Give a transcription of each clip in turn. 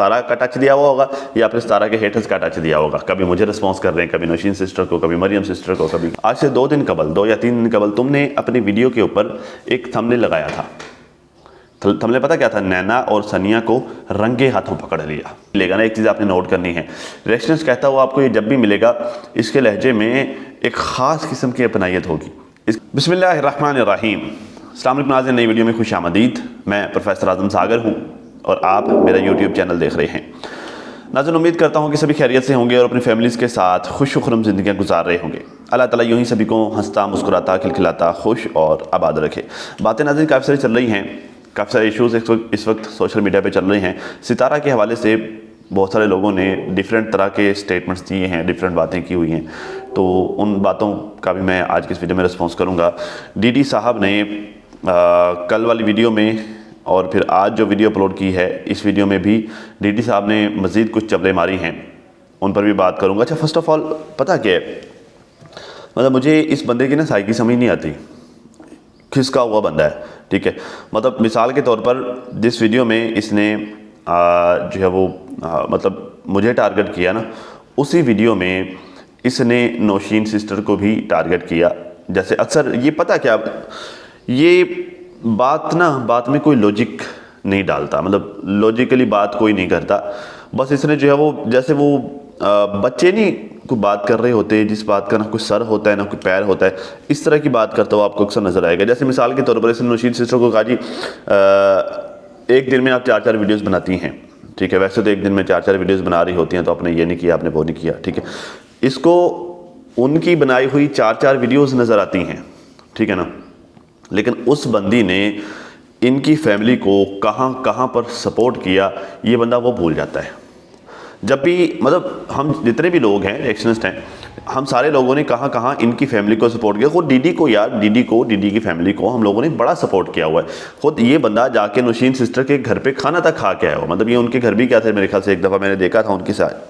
तारा का टच दिया हुआ होगा या फिर तारा के हेटर्स का टच दिया होगा। कभी मुझे रिस्पॉन्स कर रहे हैं, कभी नौशीन सिस्टर को, कभी मरियम सिस्टर को, कभी। आज से 2 दिन कबल, 2 या 3 दिन कबल तुमने अपनी वीडियो के ऊपर एक थंबनेल लगाया था। थंबनेल पता क्या था? नैना और सनिया को रंगे हाथों पकड़ लिया। लेगा ना, एक चीज़ आपने नोट करनी है, रिएक्शंस कहता हुआ आपको ये जब भी मिलेगा इसके लहजे में एक ख़ास किस्म की अपनायत होगी। बिस्मिल्लाहिर्रहमानिर्रहीम। अस्सलाम वालेकुम नाज़रीन, नई वीडियो में खुश आमदीद। मैं प्रोफेसर आज़म सागर हूँ और आप मेरा यूट्यूब चैनल देख रहे हैं। नाज़रीन, उम्मीद करता हूँ कि सभी खैरियत से होंगे और अपनी फैमिलीज़ के साथ खुश खुरम ज़िंदगियाँ गुजार रहे होंगे। अल्लाह ताला यूँ ही सभी को हंसता, मुस्कुराता, खिलखिलाता, खुश और आबाद रखे। बातें नाज़रीन काफ़ी सारी चल रही हैं, काफ़ी सारे इशूज़ इस वक्त सोशल मीडिया पे चल रहे हैं। सितारा के हवाले से बहुत सारे लोगों ने डिफरेंट तरह के स्टेटमेंट्स दिए हैं, डिफरेंट बातें की हुई हैं, तो उन बातों का भी मैं आज की इस वीडियो में रिस्पॉन्स करूँगा। डीडी साहब ने कल वाली वीडियो में और फिर आज जो वीडियो अपलोड की है, इस वीडियो में भी डीडी साहब ने मज़ीद कुछ चबले मारी हैं, उन पर भी बात करूँगा। अच्छा, फ़र्स्ट ऑफ़ ऑल पता क्या है, मतलब मुझे इस बंदे की ना साइकी समझ नहीं आती, खिसका हुआ बंदा है, ठीक है। मतलब मिसाल के तौर पर जिस वीडियो में इसने जो है वो मतलब मुझे टारगेट किया ना, उसी वीडियो में इसने नौशीन सिस्टर को भी टारगेट किया। जैसे अक्सर ये पता क्या, ये बात में कोई लॉजिक नहीं डालता, मतलब लॉजिकली बात कोई नहीं करता। बस इसने जो है वो जैसे वो बच्चे नहीं कोई बात कर रहे होते, जिस बात का ना कोई सर होता है ना कोई पैर होता है, इस तरह की बात करता हुआ आपको अक्सर नजर आएगा। जैसे मिसाल के तौर पर इसने नौशीन सिस्टर को कहा जी एक दिन में आप 4-4 वीडियोस बनाती हैं, ठीक है। वैसे तो एक दिन में 4-4 वीडियोस बना रही होती हैं, तो आपने ये नहीं किया, आपने वो नहीं किया, ठीक है। इसको उनकी बनाई हुई 4-4 वीडियोस नज़र आती हैं, ठीक है ना, लेकिन उस बंदी ने इनकी फैमिली को कहाँ कहाँ पर सपोर्ट किया, ये बंदा वो भूल जाता है। जब भी मतलब हम जितने भी लोग हैं, रिएक्शनिस्ट हैं, हम सारे लोगों ने कहाँ कहाँ इनकी फैमिली को सपोर्ट किया। खुद डीडी को यार, डीडी की फैमिली को हम लोगों ने बड़ा सपोर्ट किया हुआ है। खुद ये बंदा जाके नौशीन सिस्टर के घर पे खाना तक खा के आया हुआ, मतलब ये उनके घर भी क्या थे, मेरे ख्याल से एक दफ़ा मैंने देखा था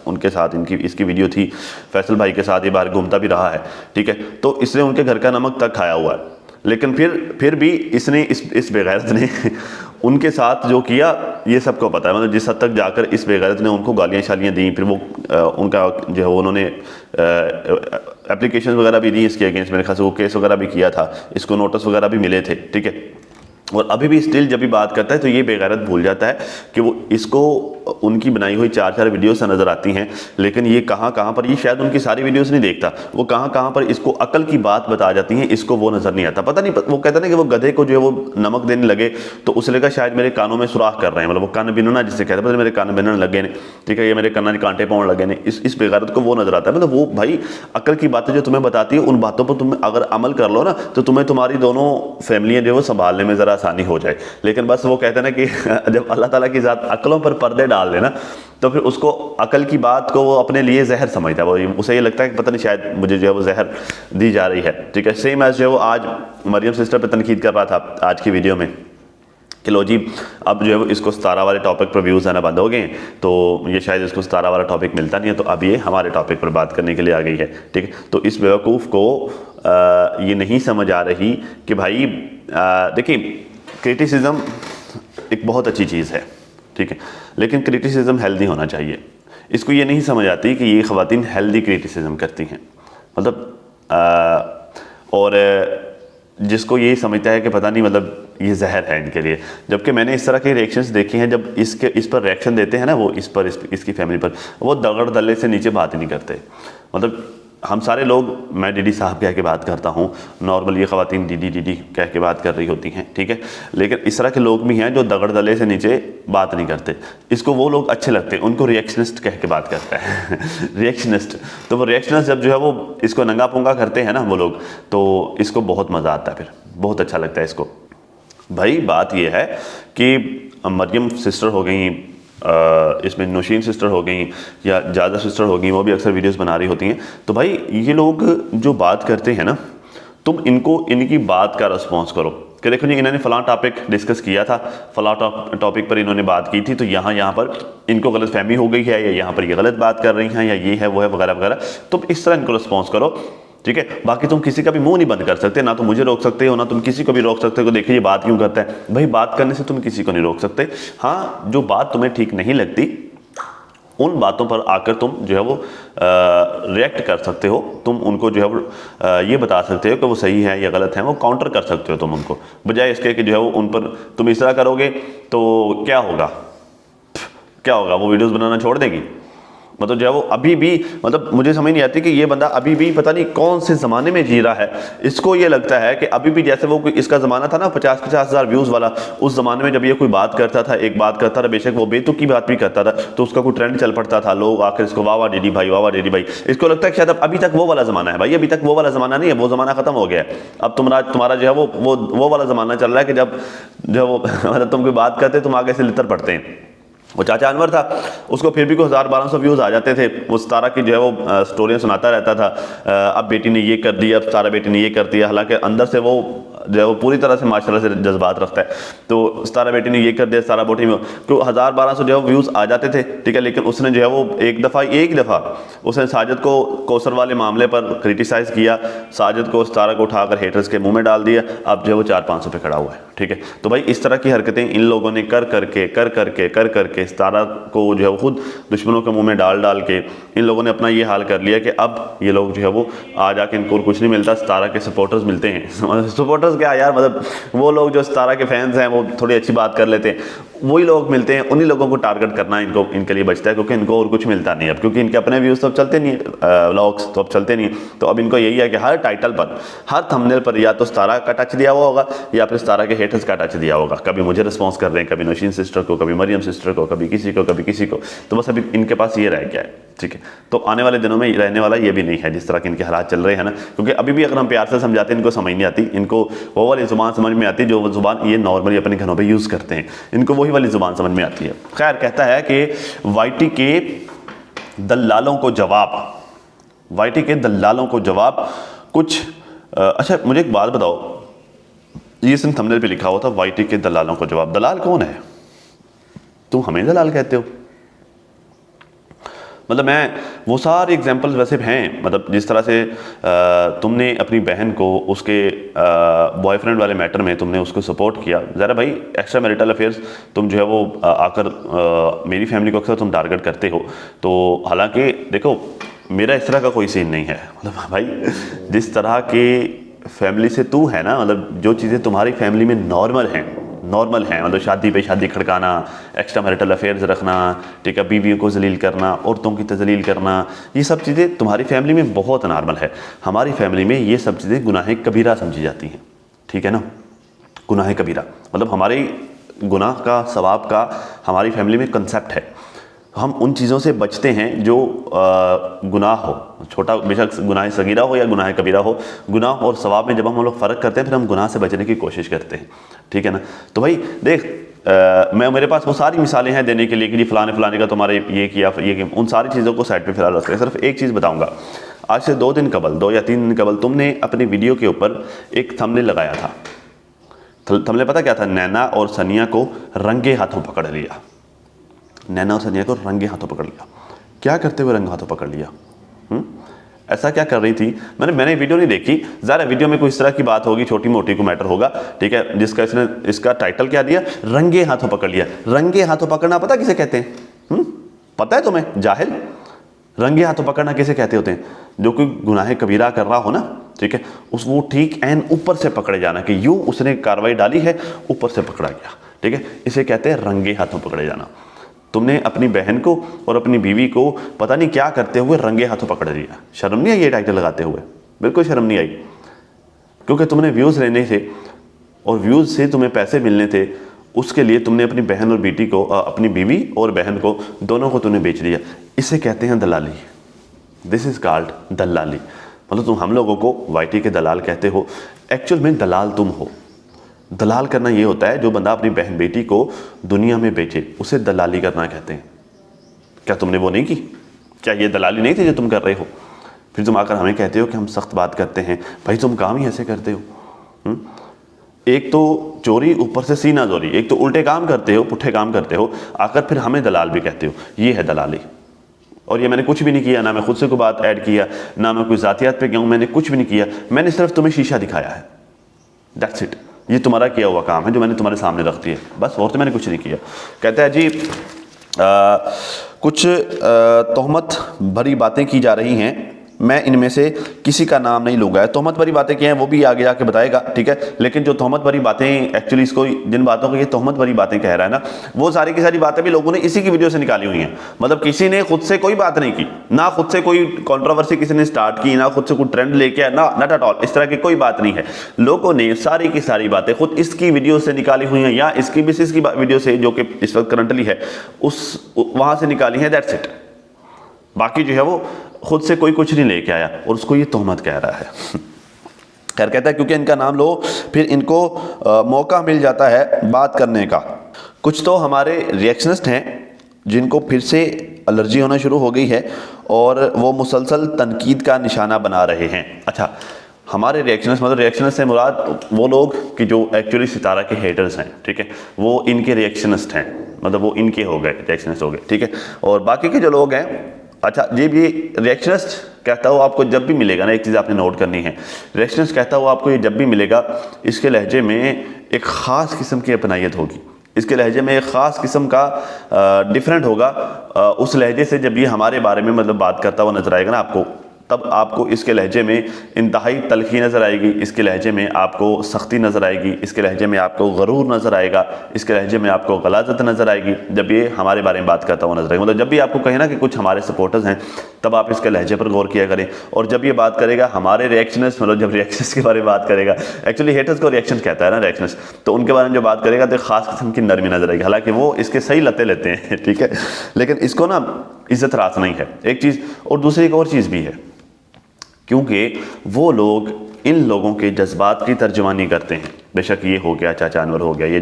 उनके साथ इनकी इसकी वीडियो थी, फैसल भाई के साथ ये बाहर घूमता भी रहा है, ठीक है। तो इसने उनके घर का नमक तक खाया हुआ है, लेकिन फिर भी इसने इस बेगैरत ने उनके साथ जो किया ये सबको पता है। मतलब जिस हद तक जाकर इस बेगैरत ने उनको गालियाँ शालियाँ दी, फिर वो उनका जो है उन्होंने एप्लीकेशन वगैरह भी दी इसके अगेंस्ट, मेरे ख्याल से वो केस वगैरह भी किया था, इसको नोटिस वगैरह भी मिले थे, ठीक है। और अभी भी स्टिल जब भी बात करता है तो ये बेगैरत भूल जाता है कि वो इसको उनकी बनाई हुई 4-4 वीडियोस नज़र आती हैं, लेकिन ये कहाँ कहाँ पर, ये शायद उनकी सारी वीडियोस नहीं देखता, वो कहाँ कहाँ पर इसको अकल की बात बता जाती हैं, इसको वो नज़र नहीं आता। पता नहीं, वो कहता ना कि वो गधे को जो है वो नमक देने लगे तो उसे लगा शायद मेरे कानों में सुराख कर रहे हैं, मतलब वो कान बिनना जिससे कहते हैं, मेरे कान बिनने लगे ने, ठीक है, ये मेरे कान कांटे पाउन लगे ने, इस बेगैरत को वो नज़र आता है। मतलब वो भाई अकल की बातें जो तुम्हें बताती है, उन बातों पर तुम अगर अमल कर लो ना, तो तुम्हें तुम्हारी दोनों फैमिलियाँ जो है संभालने में ज़रा आसानी हो जाए। लेकिन बस वो कहते हैं ना कि जब अल्लाह ताला की ज़ात अकलों पर पर्दे डाल देना, तो फिर उसको अकल की बात को वो अपने लिए जहर समझता है। वो उसे ये लगता है कि पता नहीं शायद मुझे जो है वो जहर दी जा रही है, ठीक है। सेम एज जो है वो आज मरियम सिस्टर पे तनकीद कर रहा था आज की वीडियो में कि लो जी अब जो है वो इसको सितारा वाले टॉपिक पर व्यूज़ आना बंद हो गए, तो ये शायद इसको सितारा वाला टॉपिक मिलता नहीं है, तो अब ये हमारे टॉपिक पर बात करने के लिए आ गई है, ठीक है। तो इस बेवकूफ़ को ये नहीं समझ आ रही कि भाई देखिए, क्रिटिसिज्म एक बहुत अच्छी चीज़ है, ठीक है, लेकिन क्रिटिसिज्म हेल्दी होना चाहिए। इसको ये नहीं समझ आती कि ये ख़वातीन हेल्दी क्रिटिसिज्म करती हैं, मतलब और जिसको ये समझता है कि पता नहीं मतलब ये जहर है इनके लिए। जबकि मैंने इस तरह के रिएक्शंस देखे हैं, जब इस पर रिएक्शन देते हैं ना वो इसकी फैमिली पर, वो दगड़ दल्ले से नीचे बात ही नहीं करते। मतलब हम सारे लोग, मैं डीडी साहब कह के बात करता हूँ, नॉर्मल ये ख़वातीन डीडी कह के बात कर रही होती हैं, ठीक है, लेकिन इस तरह के लोग भी हैं जो दगड़ दले से नीचे बात नहीं करते। इसको वो लोग अच्छे लगते हैं, उनको रिएक्शनिस्ट कह के बात करता है रिएक्शनिस्ट। तो वो रिएक्शनिस्ट जब जो है वो इसको नंगा पुंगा करते हैं ना वो लोग, तो इसको बहुत मज़ा आता है, फिर बहुत अच्छा लगता है इसको। भाई बात ये है कि मरियम सिस्टर हो गई, इसमें नौशीन सिस्टर हो गई या जादा सिस्टर हो गई, वो भी अक्सर वीडियोस बना रही होती हैं। तो भाई ये लोग जो बात करते हैं ना, तुम इनकी बात का रिस्पॉन्स करो कि देखो जी इन्होंने फ़लाँ टॉपिक डिस्कस किया था, फ़लाँ टॉपिक पर इन्होंने बात की थी, तो यहाँ पर इनको गलत फहमी हो गई है, या यहाँ पर ये गलत बात कर रही हैं, या ये है वो है वगैरह वगैरह। तुम इस तरह इनको रिस्पॉन्स करो, ठीक है। बाकी तुम किसी का भी मुंह नहीं बंद कर सकते, ना तो मुझे रोक सकते हो, ना तुम किसी को भी रोक सकते हो। देखिए ये बात क्यों करता है भाई, बात करने से तुम किसी को नहीं रोक सकते। हाँ, जो बात तुम्हें ठीक नहीं लगती उन बातों पर आकर तुम जो है वो रिएक्ट कर सकते हो, तुम उनको जो है वो ये बता सकते हो कि वो सही है या गलत है, वो काउंटर कर सकते हो तुम उनको, बजाय इसके कि जो है वो उन पर तुम इस तरह करोगे तो क्या होगा, वो वीडियोस बनाना छोड़ देगी। मतलब जो है वो अभी भी, मतलब मुझे समझ नहीं आती कि ये बंदा अभी भी पता नहीं कौन से ज़माने में जी रहा है। इसको ये लगता है कि अभी भी जैसे वो इसका ज़माना था ना 50-50 हज़ार व्यूज़ वाला, उस ज़माने में जब ये कोई बात करता था, एक बात करता था, बेशक वो बेतुकी बात भी करता था, तो उसका कोई ट्रेंड चल पड़ता था, लोग आकर इसको वाह वाह डेडी भाई, वाह वाह डेडी भाई। इसको लगता है कि शायद अभी तक वो वाला ज़माना है। भाई अभी तक वो वाला ज़माना नहीं है, वो ज़माना ख़त्म हो गया है। अब तुम्हारा जो है वो वाला ज़माना चल रहा है कि जब जो वो मतलब तुम कोई बात करते तुम आगे से लितर पड़ते हैं। वो चाचा अनवर था, उसको फिर भी कोई 1000-1200 व्यूज़ आ जाते थे। वो सितारा की जो है वो स्टोरियाँ सुनाता रहता था, अब बेटी ने ये कर दिया, अब सितारा बेटी ने ये कर दिया, हालांकि अंदर से वो जो है वो पूरी तरह से माशाल्लाह से जज्बात रखता है। तो सितारा बेटी ने ये कर दिया, सितारा बेटी में तो 1000-1200 जो है व्यूज़ आ जाते थे, ठीक है। लेकिन उसने जो है वो एक दफ़ा उसने साजिद को कौसर वाले मामले पर क्रिटिसाइज़ किया, साजिद को सितारा को उठाकर हेटर्स के मुँह में डाल दिया, अब जो है वो 400-500 पे खड़ा हुआ है, ठीक है। तो भाई इस तरह की हरकतें इन लोगों ने कर करके सितारा को जो है वो खुद दुश्मनों के मुंह में डाल के इन लोगों ने अपना ये हाल कर लिया कि अब ये लोग जो है वो आ जाके इनको कुछ नहीं मिलता, सितारा के सपोर्टर्स मिलते हैं। सपोर्टर्स क्या यार, मतलब वो लोग जो सितारा के फैंस हैं वो थोड़ी अच्छी बात कर लेते हैं, वही लोग मिलते हैं, उन्हीं लोगों को टारगेट करना इनके लिए बचता है, क्योंकि इनको और कुछ मिलता नहीं है अब, क्योंकि इनके अपने व्यूज़ तो अब चलते नहीं है, व्लॉग्स तो अब चलते नहीं है। तो अब इनको यही है कि हर टाइटल पर, हर थंबनेल पर या तो सितारा का टच दिया हुआ होगा या फिर सितारा के हेटर्स का टच दिया होगा। कभी मुझे रिस्पॉन्स कर रहे हैं, कभी नौशीन सिस्टर को, कभी मरियम सिस्टर को, कभी किसी को। तो बस अभी इनके पास ये रह गया है, ठीक है। तो आने वाले दिनों में रहने वाला ये भी नहीं है जिस तरह के इनके हालात चल रहे हैं ना, क्योंकि अभी भी अगर हम प्यार से समझाते हैं इनको समझ नहीं आती, इनको वो वाली ज़ुबान समझ में आती जो ज़ुबान ये नॉर्मली अपने घरों पे यूज़ करते हैं, इनको वही वाली ज़ुबान समझ में आती है। खैर, कहता है कि वाईटी के दलालों को जवाब कुछ अच्छा मुझे एक बात बताओ, ये सिर्फ थंबनेल पे लिखा हुआ था वाईटी के दलालों को जवाब। दलाल कौन है? तुम हमें दलाल कहते हो? मतलब मैं वो सारे एग्जांपल्स वैसे हैं, मतलब जिस तरह से तुमने अपनी बहन को उसके बॉयफ्रेंड वाले मैटर में तुमने उसको सपोर्ट किया, ज़रा भाई एक्स्ट्रा मैरिटल अफेयर्स तुम जो है वो आकर मेरी फैमिली को अक्सर तुम टारगेट करते हो। तो हालांकि देखो मेरा इस तरह का कोई सीन नहीं है, मतलब भाई जिस तरह के फैमिली से तू है ना, मतलब जो चीज़ें तुम्हारी फैमिली में नॉर्मल हैं, मतलब शादी पे शादी खड़काना, एक्स्ट्रा मैरिटल अफेयर्स रखना, ठीक है, बीवियों को जलील करना, औरतों की तजलील करना, ये सब चीज़ें तुम्हारी फैमिली में बहुत नॉर्मल है। हमारी फैमिली में ये सब चीज़ें गुनाह कबीरा समझी जाती हैं, ठीक है ना। गुनाह कबीरा मतलब हमारे गुनाह का, सवाब का हमारी फैमिली में कंसेप्ट है। हम उन चीज़ों से बचते हैं जो गुनाह हो, छोटा बेशक गुनाह सगीरा हो या गुनाह कबीरा हो, गुनाह और सवाब में जब हम लोग फ़र्क करते हैं फिर हम गुनाह से बचने की कोशिश करते हैं, ठीक है ना। तो भाई देख मेरे पास वो सारी मिसालें हैं देने के लिए कि जी फलाने का तुम्हारे ये किया, उन सारी चीज़ों को साइड पे फिलहाल रखते हैं। सिर्फ एक चीज़ बताऊँगा, आज से 2 या 3 दिन कबल तुमने अपनी वीडियो के ऊपर एक थंबनेल लगाया था। थंबनेल पता क्या था? नैना और सनिया को रंगे हाथों पकड़ लिया। नैना और सनिया को रंगे हाथों पकड़ लिया। क्या करते हुए रंगे हाथों पकड़ लिया? ऐसा क्या कर रही थी? मैंने वीडियो नहीं देखी, ज़रा वीडियो में कोई इस तरह की बात होगी, छोटी मोटी को मैटर होगा, ठीक है, जिसका इसका टाइटल क्या दिया? रंगे हाथों पकड़ लिया। रंगे हाथों पकड़ना पता किसे कहते हैं? पता है तुम्हें जाहिल? रंगे हाथों पकड़ना किसे कहते होते हैं? जो कोई गुनाह कबीरा कर रहा हो ना, ठीक है, वो ठीक एन ऊपर से पकड़े जाना, कि यूं उसने कार्रवाई डाली है, ऊपर से पकड़ा गया, ठीक है, इसे कहते हैं रंगे हाथों पकड़े जाना। तुमने अपनी बहन को और अपनी बीवी को पता नहीं क्या करते हुए रंगे हाथों पकड़ लिया। शर्म नहीं आई ये टाइटल लगाते हुए? बिल्कुल शर्म नहीं आई, क्योंकि तुमने व्यूज़ लेने थे और व्यूज़ से तुम्हें पैसे मिलने थे, उसके लिए तुमने अपनी बहन और बेटी को, अपनी बीवी और बहन को, दोनों को तुमने बेच दिया। इसे कहते हैं दलाली। दिस इज़ कॉल्ड दलाली। मतलब तुम हम लोगों को वाईटी के दलाल कहते हो, एक्चुअल में दलाल तुम हो। दलाल करना ये होता है जो बंदा अपनी बहन बेटी को दुनिया में बेचे, उसे दलाली करना कहते हैं। क्या तुमने वो नहीं की? क्या ये दलाली नहीं थी जो तुम कर रहे हो? फिर तुम आकर हमें कहते हो कि हम सख्त बात करते हैं। भाई तुम काम ही ऐसे करते हो। एक तो चोरी, ऊपर से सीना जोरी, एक तो उल्टे काम करते हो, पुट्ठे काम करते हो, आकर फिर हमें दलाल भी कहते हो। ये है दलाली। और ये मैंने कुछ भी नहीं किया, ना मैं खुद से कोई बात ऐड किया, ना मैं कोई जातियात पे गया हूँ, मैंने कुछ भी नहीं किया। मैंने सिर्फ तुम्हें शीशा दिखाया है, दैट्स इट। ये तुम्हारा किया हुआ काम है जो मैंने तुम्हारे सामने रख दिया, बस, और तो मैंने कुछ नहीं किया। कहता है जी कुछ तोहमत भरी बातें की जा रही हैं, मैं इनमें से किसी का नाम नहीं लूँगा। तोहमत भरी बातें क्या हैं वो भी आगे जाके बताएगा, ठीक है। लेकिन जो तोहमत भरी बातें एक्चुअली इसको जिन बातों को ये तोहमत भरी बातें कह रहा है ना, वो सारी की सारी बातें भी लोगों ने इसी की वीडियो से निकाली हुई हैं। मतलब किसी ने खुद से कोई बात नहीं की, ना खुद से कोई कंट्रोवर्सी किसी ने स्टार्ट की, ना खुद से कोई ट्रेंड लेके आया, ना नॉट एट ऑल, इस तरह की कोई बात नहीं है। लोगों ने सारी की सारी बातें खुद इसकी वीडियो से निकाली हुई हैं या इसकी बेसिस की वीडियो से जो कि इस वक्त करंटली है उस वहां से निकाली है, दैट्स इट। बाकी जो है वो खुद से कोई कुछ नहीं लेके आया और उसको ये तोहमत कह रहा है। खैर, कहता है क्योंकि इनका नाम लो फिर इनको मौका मिल जाता है बात करने का। कुछ तो हमारे रिएक्शनिस्ट हैं जिनको फिर से एलर्जी होना शुरू हो गई है और वो मुसलसल तनकीद का निशाना बना रहे हैं। अच्छा, हमारे रिएक्शनिस्ट मतलब रिएक्शनिस्ट से मुराद वो लोग कि जो एक्चुअली सितारा के हेटर्स हैं, ठीक है, वो इनके रिएक्शनिस्ट हैं, मतलब वो इनके हो गए, रिएक्शनिस्ट हो गए, ठीक है। और बाकी के जो लोग हैं, अच्छा ये भी रिएक्शनिस्ट कहता हो आपको जब भी मिलेगा ना, एक चीज़ आपने नोट करनी है, रिएक्शनिस्ट कहता हो आपको ये जब भी मिलेगा, इसके लहजे में एक ख़ास किस्म की अपनायत होगी, इसके लहजे में एक ख़ास किस्म का डिफरेंट होगा उस लहजे से। जब ये हमारे बारे में मतलब बात करता हुआ नजर आएगा ना आपको, तब आपको इसके लहजे में इंतहाई तलखी नज़र आएगी, इसके लहजे में आपको सख्ती नज़र आएगी, इसके लहजे में आपको गरूर नज़र आएगा, इसके लहजे में आपको गलाजत नज़र आएगी जब ये हमारे बारे में बात करता हुआ नजर आएगा। मतलब जब भी आपको कहे ना कि कुछ हमारे सपोर्टर्स हैं, तब आप इसके लहजे पर गौर किया करें। और जब ये बात करेगा हमारे रिएक्शनिस्ट, मतलब जब रिएक्शनिस्ट के बारे में बात करेगा, एक्चुअली हेटर्स को रिएक्शन कहता है ना रिएक्शनिस्ट, तो उनके बारे में जो बात करेगा तो ख़ास किस्म की नरमी नज़र आएगी। हालांकि वो इसके सही लते लेते हैं, ठीक है, लेकिन इसको ना इज्जत रास नहीं है, एक चीज़। और दूसरी एक और चीज़ भी है, क्योंकि वो लोग इन लोगों के जज्बात की तर्जुमानी करते हैं। बेशक ये हो गया चाचा अनवर हो गया, ये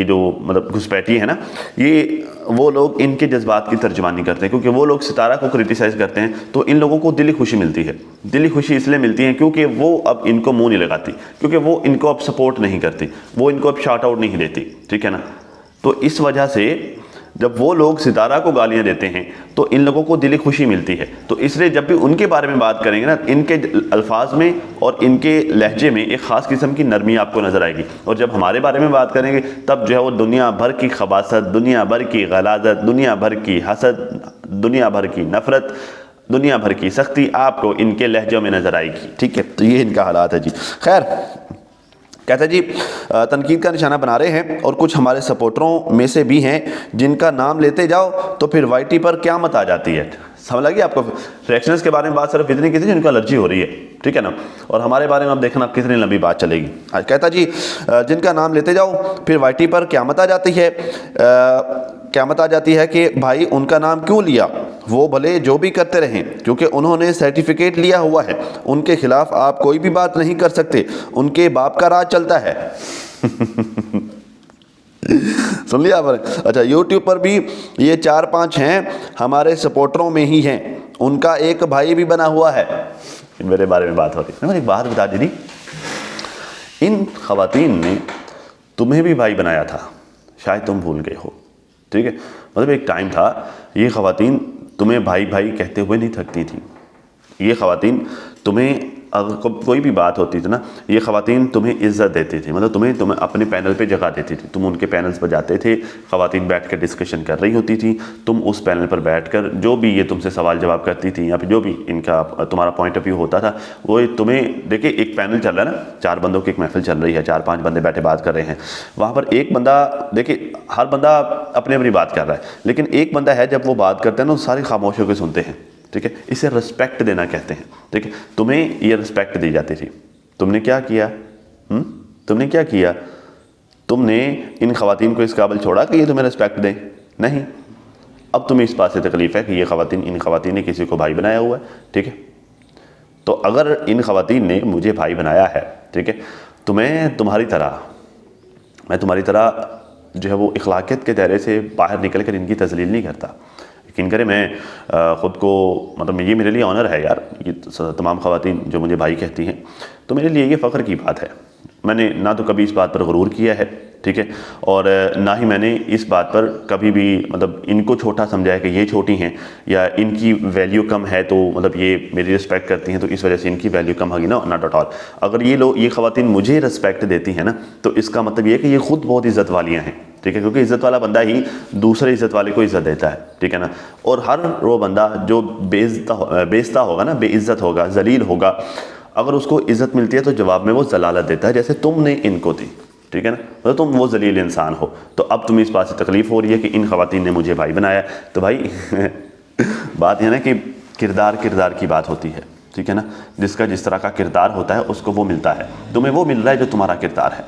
जो मतलब घुसपैठी है ना, ये वो लोग इनके जज्बात की तर्जुमानी करते हैं। क्योंकि वो लोग सितारा को क्रिटिसाइज़ करते हैं तो इन लोगों को दिली खुशी मिलती है। दिली खुशी इसलिए मिलती है क्योंकि वो अब इनको मुंह नहीं लगाती, क्योंकि वो इनको अब सपोर्ट नहीं करती, वो इनको अब शार्ट आउट नहीं देती, ठीक है ना। तो इस वजह से जब वो लोग सितारा को गालियां देते हैं तो इन लोगों को दिली खुशी मिलती है। तो इसलिए जब भी उनके बारे में बात करेंगे ना, इनके अल्फाज में और इनके लहजे में एक ख़ास किस्म की नरमी आपको नज़र आएगी। और जब हमारे बारे में बात करेंगे तब जो है वो दुनिया भर की खबासत, दुनिया भर की गलाजत, दुनिया भर की हसद, दुनिया भर की नफ़रत, दुनिया भर की सख्ती आपको इनके लहजों में नज़र आएगी, ठीक है। तो ये इनका हालात है जी। खैर, कहता जी तनकीद का निशाना बना रहे हैं और कुछ हमारे सपोर्टरों में से भी हैं जिनका नाम लेते जाओ तो फिर वाईटी पर क़यामत आ जाती है। समझ लगी आपको? रिएक्शंस के बारे में बात सिर्फ इतनी की थी जिनको एलर्जी हो रही है, ठीक है ना। और हमारे बारे में आप देखना कितनी लंबी बात चलेगी। कहता जी जिनका नाम लेते जाओ फिर वाईटी पर क़यामत आ जाती है। क़यामत आ जाती है कि भाई उनका नाम क्यों लिया, वो भले जो भी करते रहें क्योंकि उन्होंने सर्टिफिकेट लिया हुआ है, उनके खिलाफ आप कोई भी बात नहीं कर सकते, उनके बाप का राज चलता है। सुन लिया आपने? अच्छा, यूट्यूब पर भी ये 4-5 हैं हमारे सपोर्टरों में ही हैं, उनका एक भाई भी बना हुआ है। मेरे बारे में बात हो रही है। मैंने एक बात बता दी, इन खवातीन ने तुम्हें भी भाई बनाया था, शायद तुम भूल गए हो, ठीक है। मतलब एक टाइम था ये खवातीन तुम्हें भाई भाई कहते हुए नहीं थकती थी। ये खवातीन तुम्हें अगर कोई भी बात होती थी ना, ये खवातीन तुम्हें इज़्ज़त देती थी, मतलब तुम्हें अपने पैनल पे जगह देती थी। तुम उनके पैनल्स पर जाते थे, खवातीन बैठ कर डिस्कशन कर रही होती थी, तुम उस पैनल पर बैठकर जो भी ये तुमसे सवाल जवाब करती थी या फिर जो भी इनका तुम्हारा पॉइंट ऑफ व्यू होता था, वो तुम्हें देखिए एक पैनल चल रहा है ना, 4 बंदों की एक महफिल चल रही है, 4-5 बंदे बैठे बात कर रहे हैं। वहाँ पर एक बंदा, देखिए हर बंदा अपनी अपनी बात कर रहा है, लेकिन एक बंदा है जब वो बात करते हैं ना सारी खामोश होकर सुनते हैं, ठीक है। इसे रिस्पेक्ट देना कहते हैं, ठीक है। तुम्हें ये रिस्पेक्ट दी जाती थी। तुमने क्या किया? तुमने क्या किया? तुमने इन खवातीन को इस काबिल छोड़ा कि ये तुम्हें रिस्पेक्ट दें? नहीं। अब तुम्हें इस बात से तकलीफ है कि ये खवातीन, इन खवातीन ने किसी को भाई बनाया हुआ है, ठीक है। तो अगर इन खवातीन ने मुझे भाई बनाया है, ठीक है, तो मैं तुम्हारी तरह जो है वो इखलाकियत के दायरे से बाहर निकल कर इनकी तजलील नहीं करता। यकीन करें, मैं ख़ुद को मतलब ये मेरे लिए ऑनर है यार, ये तमाम ख़वातीन जो मुझे भाई कहती हैं, तो मेरे लिए ये फ़ख्र की बात है। मैंने ना तो कभी इस बात पर गुरूर किया है, ठीक है। और ना ही मैंने इस बात पर कभी भी मतलब इनको छोटा समझा है कि ये छोटी हैं या इनकी वैल्यू कम है तो मतलब ये मेरी रिस्पेक्ट करती हैं तो इस वजह से इनकी वैल्यू कम होगी ना, नॉट एट ऑल। अगर ये ख़वातीन मुझे रिस्पेक्ट देती हैं ना तो इसका मतलब ये है कि ये खुद बहुत इज़्ज़त वालियाँ हैं, ठीक है, क्योंकि इज़्ज़त वाला बंदा ही दूसरे इज़्ज़त वाले को इज़्ज़त देता है, ठीक है ना। और हर वो बंदा जो बेइज्जता होगा ना, बेइज्जत होगा, जलील होगा, अगर उसको इज़्ज़त मिलती है तो जवाब में वो जलालत देता है, जैसे तुमने इनको दी, ठीक है ना। मतलब तुम वो जलील इंसान हो, तो अब तुम्हें इस बात से तकलीफ़ हो रही है कि इन ख़वातीन ने मुझे भाई बनाया। तो भाई बात यह ना कि किरदार की बात होती है, ठीक है ना। जिसका जिस तरह का किरदार होता है उसको वो मिलता है। तुम्हें वो मिल रहा है जो तुम्हारा किरदार है,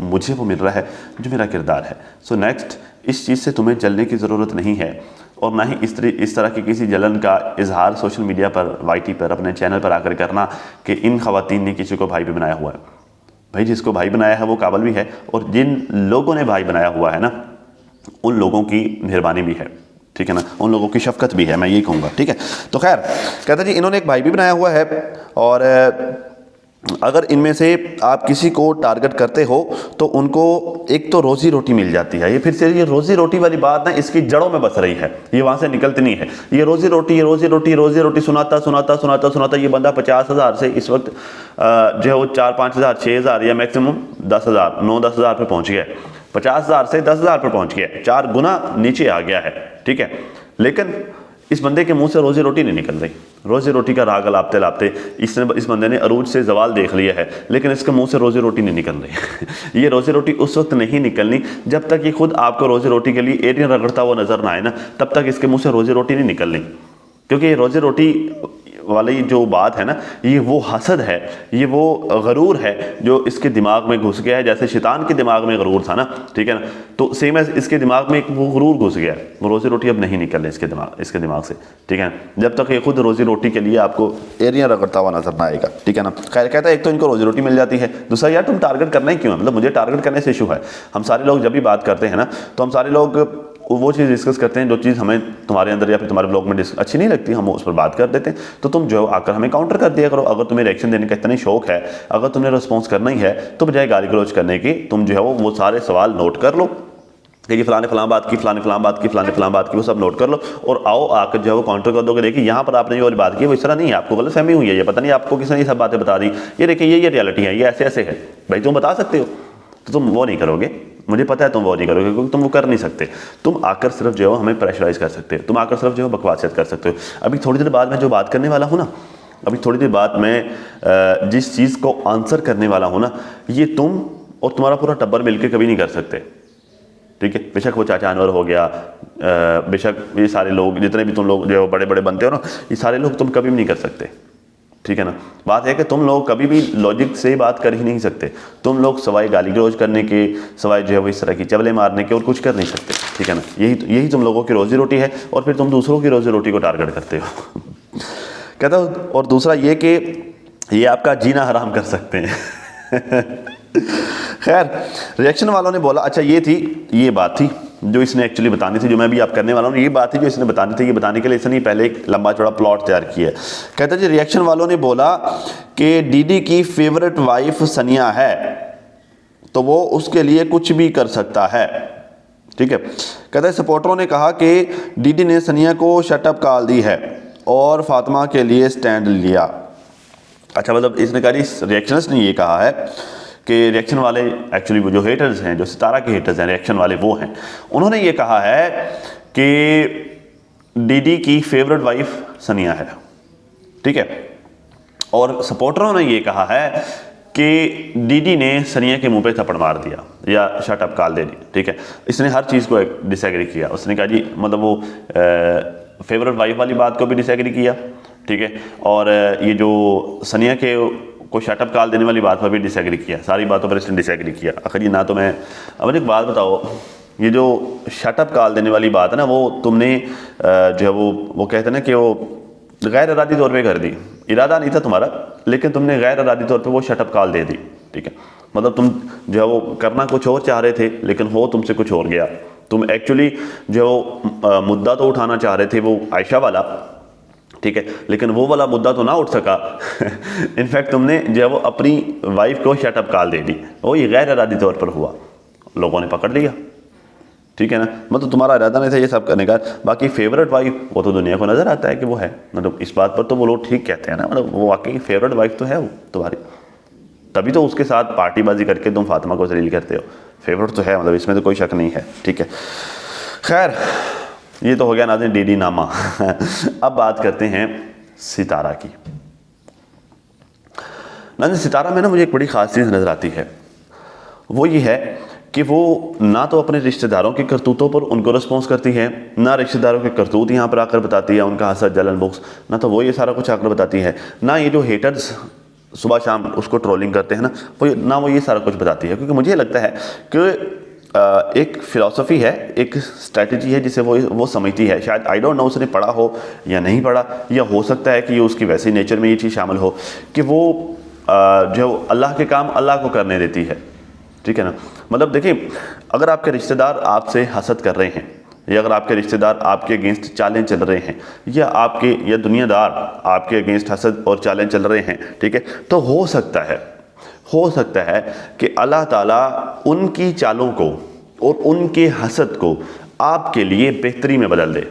मुझे वो मिल रहा है जो मेरा किरदार है। सो नेक्स्ट, इस चीज़ से तुम्हें जलने की ज़रूरत नहीं है और ना ही इस तरह की किसी जलन का इजहार सोशल मीडिया पर, YT पर, अपने चैनल पर आकर करना कि इन ख़वातीन ने किसी को भाई भी बनाया हुआ है। भाई जिसको भाई बनाया है वो काबिल भी है, और जिन लोगों ने भाई बनाया हुआ है ना उन लोगों की मेहरबानी भी है, ठीक है ना, उन लोगों की शफकत भी है, मैं यही कहूँगा, ठीक है। तो खैर कहते जी इन्होंने एक भाई भी बनाया हुआ है, और अगर इनमें से आप किसी को टारगेट करते हो तो उनको एक तो रोज़ी रोटी मिल जाती है। ये फिर से ये रोज़ी रोटी वाली बात ना इसकी जड़ों में बस रही है, ये वहाँ से निकलती नहीं है। ये रोज़ी रोटी सुनाता ये बंदा 50,000 से इस वक्त जो है वो 4-5 हज़ार 6 हज़ार या मैक्सिमम 10,000 9-10 हज़ार पर पहुँच गया है। 50,000 से 10,000 पर पहुँच गया है, 4 गुना नीचे आ गया है, ठीक है। लेकिन इस बंदे के मुंह से रोज़ी रोटी नहीं निकल रही। रोज़ी रोटी का राग लापते लापते इस बंदे ने अरूज से जवाल देख लिया है, लेकिन इसके मुंह से रोज़ी रोटी नहीं निकल रही। ये रोज़ी रोटी उस वक्त नहीं निकलनी जब तक ये खुद आपको रोज़ी रोटी के लिए एरियन रगड़ता हुआ नजर ना आए ना, तब तक इसके मुंह से रोज़ी रोटी नहीं निकलनी। क्योंकि ये रोज़ी रोटी वाली जो बात है ना, ये वो हसद है, ये वो गरूर है जो इसके दिमाग में घुस गया है। जैसे शैतान के दिमाग में गरूर था ना, ठीक है ना, तो सेम है इसके दिमाग में एक वो गरूर घुस गया है। वो रोज़ी रोटी अब नहीं निकल रही इसके दिमाग से, ठीक है, जब तक ये खुद रोज़ी रोटी के लिए आपको एरिया रगड़ता हुआ नजर ना आएगा, ठीक है ना। खैर कहता है एक तो इनको रोज़ी रोटी मिल जाती है, दूसरा यार तुम टारगेट करना ही क्यों है, मतलब मुझे टारगेट करने से इशू है। हम सारे लोग जब भी बात करते हैं ना तो हम सारे लोग वो चीज़ डिस्कस करते हैं जो चीज़ हमें तुम्हारे अंदर या फिर तुम्हारे ब्लॉग में अच्छी नहीं लगती, हम उस पर बात कर देते हैं। तो तुम जो आकर हमें काउंटर कर दिया करो। अगर तुम्हें रिएक्शन देने का इतना शौक है, अगर तुम्हें रिस्पॉन्स करना ही है, तो बजाय गाली गलौज करने की तुम जो है वो सारे सवाल नोट कर लो कि ये फलाने फलां बात की, फलाने फलां बात की, वो सब नोट कर लो और आओ आकर जो है वो काउंटर कर दोगे। देखिए यहाँ पर आपने जो बात की वो इस तरह नहीं है, आपको गलत फहमी हुई है, ये पता नहीं आपको किसने ये सब बातें बता दी, ये देखिए ये रियलिटी है, ये ऐसे ऐसे है। भाई तुम बता सकते हो तो तुम वो नहीं करोगे, मुझे पता है तुम वो नहीं करोगे क्योंकि तुम वो कर नहीं सकते। तुम आकर सिर्फ जो है हमें प्रेशराइज कर सकते हो, तुम आकर सिर्फ जो है बकवासियत कर सकते हो। अभी थोड़ी देर बाद मैं जो बात करने वाला हूँ ना, अभी थोड़ी देर बाद मैं जिस चीज़ को आंसर करने वाला हूँ ना, ये तुम और तुम्हारा पूरा टब्बर मिलकर कभी नहीं कर सकते, ठीक है। बेशक वो चाचा अनवर हो गया, बेशक ये सारे लोग जितने भी तुम लोग जो बड़े बड़े बनते हो ना, ये सारे लोग तुम कभी भी नहीं कर सकते, ठीक है ना। बात है कि तुम लोग कभी भी लॉजिक से बात कर ही नहीं सकते। तुम लोग सवाई गाली गलौज करने के, सवाई जो है वो इस तरह की चवले मारने के और कुछ कर नहीं सकते, ठीक है ना। यही तुम लोगों की रोजी रोटी है और फिर तुम दूसरों की रोजी रोटी को टारगेट करते हो। कहता हूँ और दूसरा ये कि ये आपका जीना हराम कर सकते हैं। खैर रिएक्शन वालों ने बोला, अच्छा ये बात थी जो इसने एक्चुअली बतानी थी, जो मैं भी आप करने वाला हूँ, ये बात थी जो इसने बतानी थी। ये बताने के लिए इसने पहले एक लंबा चौड़ा प्लॉट तैयार किया है। कहता जी रिएक्शन वालों ने बोला कि डीडी की फेवरेट वाइफ सनिया है तो वो उसके लिए कुछ भी कर सकता है, ठीक है। कहता है सपोर्टरों ने कहा कि डीडी ने सनिया को शटअप कॉल दी है और फातिमा के लिए स्टैंड लिया। अच्छा मतलब इसने कहा रिएक्शनर्स ने ये कहा है कि रिएक्शन वाले एक्चुअली वो जो हेटर्स हैं, जो सितारा के हेटर्स हैं, रिएक्शन वाले वो हैं, उन्होंने ये कहा है कि डीडी की फेवरेट वाइफ सनिया है, ठीक है। और सपोर्टरों ने ये कहा है कि डीडी ने सनिया के मुंह पे थप्पड़ मार दिया या शट अप कॉल दे दी, ठीक है। इसने हर चीज़ को डिसएग्री किया। उसने कहा जी मतलब वो फेवरेट वाइफ वाली बात को भी डिसएग्री किया, ठीक है, और ये जो सनिया के को शटअप कॉल देने वाली बात पर भी डिसएग्री किया। सारी बातों पर इसने डिसएग्री किया। आखिर ये ना तो मैं अब एक बात बताओ, ये जो शटअप कॉल देने वाली बात है ना, वो तुमने जो है वो कहते हैं ना कि वो गैर इरादी तौर पे कर दी। इरादा नहीं था तुम्हारा, लेकिन तुमने गैर इरादी तौर पे वो शटअप कॉल दे दी, ठीक है। मतलब तुम जो है वो करना कुछ और चाह रहे थे, लेकिन हो तुमसे कुछ और गया। तुम एक्चुअली जो मुद्दा तो उठाना चाह रहे थे वो आयशा वाला, ठीक है, लेकिन वो वाला मुद्दा तो ना उठ सका। इनफैक्ट तुमने जो है वो अपनी वाइफ को शटअप कॉल दे दी, वो ये गैर इरादी तौर पर हुआ। लोगों ने पकड़ लिया, ठीक है ना। मतलब तुम्हारा इरादा नहीं था ये सब करने का। बाकी फेवरेट वाइफ वो तो दुनिया को नज़र आता है कि वो है, मतलब इस बात पर तो वो लोग ठीक कहते हैं ना, मतलब वो वाकई फेवरेट वाइफ तो है वो तुम्हारी, तभी तो उसके साथ पार्टीबाजी करके तुम फातिमा को जलील करते हो। फेवरेट तो है, मतलब इसमें तो कोई शक नहीं है, ठीक है। खैर ये तो हो गया नाज़रीन डीडी नामा। अब बात करते हैं सितारा की। नाज़रीन सितारा में ना मुझे एक बड़ी ख़ास चीज़ नज़र आती है, वो ये है कि वो ना तो अपने रिश्तेदारों की करतूतों पर उनको रिस्पॉन्स करती है, ना रिश्तेदारों के करतूत यहाँ पर आकर बताती है, उनका हसद जलन बुक्स, ना तो वो ये सारा कुछ आकर बताती है, ना ये जो हेटर्स सुबह शाम उसको ट्रोलिंग करते हैं ना वो ये सारा कुछ बताती है। क्योंकि मुझे लगता है कि एक फ़िलासफ़ी है, एक स्ट्रैटेजी है जिसे वो समझती है। शायद आई डोंट नो उसने पढ़ा हो या नहीं पढ़ा, या हो सकता है कि ये उसकी वैसी नेचर में ये चीज़ शामिल हो कि वो जो अल्लाह के काम अल्लाह को करने देती है, ठीक है ना। मतलब देखिए, अगर आपके रिश्तेदार आपसे हसद कर रहे हैं, या अगर आपके रिश्तेदार आपके अगेंस्ट चालें चल रहे हैं, या दुनियादार आपके अगेंस्ट हसद और चालें चल रहे हैं, ठीक है, तो हो सकता है कि अल्लाह ताला उनकी चालों को और उनके हसद को आपके लिए बेहतरी में बदल दे।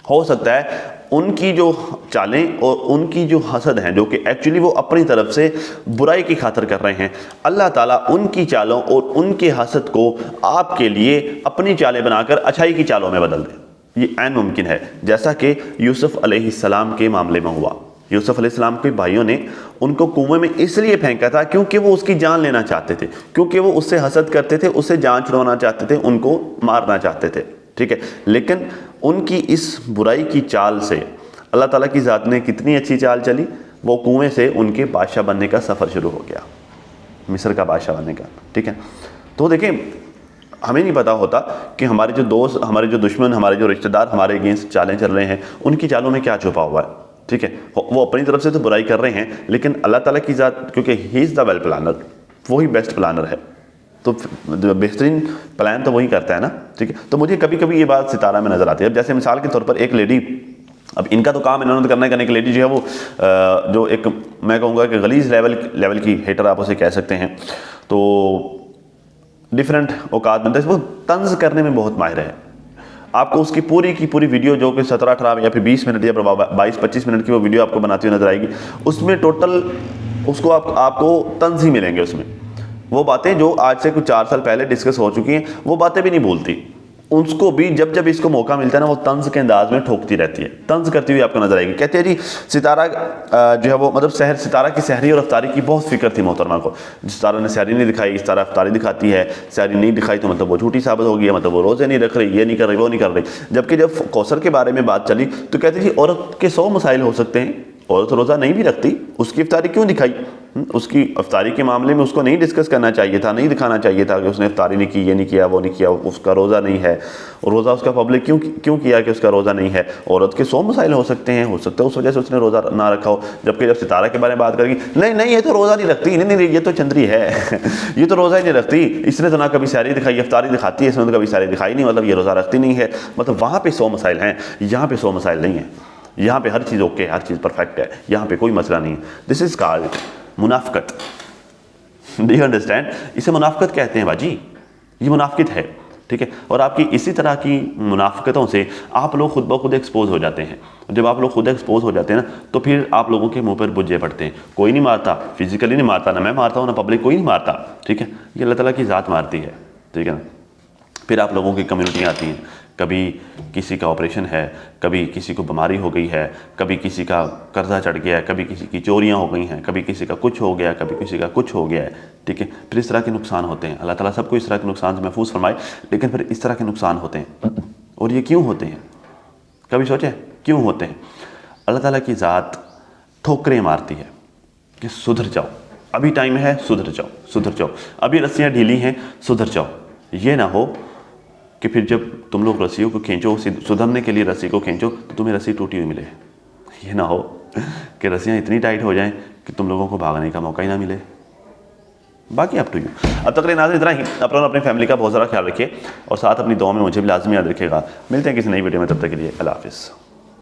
हो सकता है उनकी जो चालें और उनकी जो हसद हैं, जो कि एक्चुअली वो अपनी तरफ से बुराई की खातिर कर रहे हैं, अल्लाह ताला उनकी चालों और उनके हसद को आपके लिए अपनी चालें बनाकर अच्छाई की चालों में बदल दे। ये ऐन मुमकिन है, जैसा कि यूसुफ अलैहिस्सलाम के मामले में हुआ। यूसुफ अलैहिस्सलाम के भाइयों ने उनको कुएं में इसलिए फेंका था क्योंकि वो उसकी जान लेना चाहते थे, क्योंकि वो उससे हसद करते थे, उससे जान छुड़वाना चाहते थे, उनको मारना चाहते थे, ठीक है। लेकिन उनकी इस बुराई की चाल से अल्लाह ताला की ज़ात ने कितनी अच्छी चाल चली, वो कुएं से उनके बादशाह बनने का सफ़र शुरू हो गया, मिस्र का बादशाह बनने का, ठीक है। तो देखिए, हमें नहीं पता होता कि हमारे जो दोस्त, हमारे जो दुश्मन, हमारे जो रिश्तेदार हमारे अगेंस्ट चालें चल रहे हैं, उनकी चालों में क्या छुपा हुआ है, ठीक है। वो अपनी तरफ से तो बुराई कर रहे हैं, लेकिन अल्लाह ताला की ज़ात, क्योंकि he is the well planner, वही बेस्ट प्लानर है, तो बेहतरीन प्लान तो वही करता है ना, ठीक है। तो मुझे कभी कभी ये बात सितारा में नज़र आती है। अब जैसे मिसाल के तौर पर एक लेडी, अब इनका तो काम इन्होंने करना है कि लेडी जो है वो जो एक मैं कहूँगा कि गलीज लेवल की हेटर आप उसे कह सकते हैं, तो डिफरेंट औकात में वो तंज करने में बहुत माहिर है। आपको उसकी पूरी की पूरी वीडियो जो कि 17-18 या फिर 20 मिनट या 22-25 मिनट की वो वीडियो आपको बनाती हुई नजर आएगी, उसमें टोटल उसको आपको तंज ही मिलेंगे। उसमें वो बातें जो आज से कुछ 4 साल पहले डिस्कस हो चुकी हैं, वो बातें भी नहीं भूलती। उसको भी जब इसको मौका मिलता है ना, वो तंज के अंदाज में ठोकती रहती है, तंज करती हुई आपको नजर आएगी। कहते हैं जी सितारा जो है वो, मतलब सितारा की सहरी और अफ्तारी की बहुत फिक्र थी मोहतरमा को। सितारा ने सहरी नहीं दिखाई, इस तरह अफ्तारी दिखाती है, सहरी नहीं दिखाई तो मतलब वो झूठी साबित हो गई है, मतलब वो रोज़े नहीं रख रही, ये नहीं कर रही, वो नहीं कर रही। जबकि जब कौसर के बारे में बात चली तो कहती थी औरत के 100 मसाइल हो सकते हैं, औरत रोज़ा नहीं भी रखती, उसकी इफ्तारी क्यों दिखाई? उसकी इफ्तारी के मामले में उसको नहीं डिस्कस करना चाहिए था, नहीं दिखाना चाहिए था कि उसने इफ्तारी नहीं की, ये नहीं किया, वो नहीं किया, उसका रोज़ा नहीं है। और रोज़ा उसका पब्लिक क्यों किया कि उसका रोज़ा नहीं है? औरत के 100 मसाइल हो सकते हैं, हो सकता है उस वजह से उसने रोज़ा ना रखा हो। जबकि जब सितारा के बारे में बात करेगी, नहीं ये तो रोज़ा नहीं रखती, नहीं ये तो चंद्री है, ये तो रोज़ा ही नहीं रखती, इसने तो ना कभी सहरी दिखाई, इफ्तारी दिखाती है, इसने तो कभी सहरी दिखाई नहीं, मतलब ये रोज़ा रखती नहीं है। मतलब वहाँ पर 100 मसाइल हैं, यहाँ पर 100 मसाइल नहीं है। यहाँ पे हर चीज़ ओके, हर चीज़ परफेक्ट है, यहाँ पे कोई मसला नहीं है। दिस इज़ कॉल्ड मुनाफकत। Do you understand? इसे मुनाफकत कहते हैं बाजी, ये मुनाफकत है, ठीक है। और आपकी इसी तरह की मुनाफकतों से आप लोग खुद ब खुद एक्सपोज हो जाते हैं। जब आप लोग खुद एक्सपोज हो जाते हैं ना, तो फिर आप लोगों के मुंह पर बुज्जे पड़ते हैं। कोई नहीं मारता, फिजिकली नहीं मारता, ना मैं मारता हूँ ना पब्लिक, कोई नहीं मारता, ठीक है। ये अल्लाह ताला की ज़ात मारती है, ठीक है ना। फिर आप लोगों की कम्युनिटियाँ आती हैं, कभी किसी का ऑपरेशन है, कभी किसी को बीमारी हो गई है, कभी किसी का कर्जा चढ़ गया है, कभी किसी की चोरियां हो गई हैं, कभी किसी का कुछ हो गया, कभी किसी का कुछ हो गया है, ठीक है। फिर इस तरह के नुकसान होते हैं। अल्लाह ताला सबको इस तरह के नुकसान से महफूज फरमाए, लेकिन फिर इस तरह के नुकसान होते हैं। और ये क्यों होते हैं? कभी सोचें क्यों होते हैं? अल्लाह ताला की ज़ात ठोकरें मारती है कि सुधर जाओ, अभी टाइम है, सुधर जाओ, अभी रस्सियाँ ढीली हैं, सुधर जाओ। ये ना हो कि फिर जब तुम लोग रस्सियों को खींचो, सुधरने के लिए रस्सी को खींचो, तो तुम्हें रस्सी टूटी हुई मिले। ये ना हो कि रस्सियाँ इतनी टाइट हो जाएं कि तुम लोगों को भागने का मौका ही ना मिले। बाकी अप टू यू। अब तक नाज़रीन इतना ही। अपनी फैमिली का बहुत सारा ख्याल रखिए और साथ अपनी दुआ में मुझे भी लाजमी याद रखिएगा। मिलते हैं किसी नई वीडियो में, तब तक के लिए अल्लाह हाफिज़।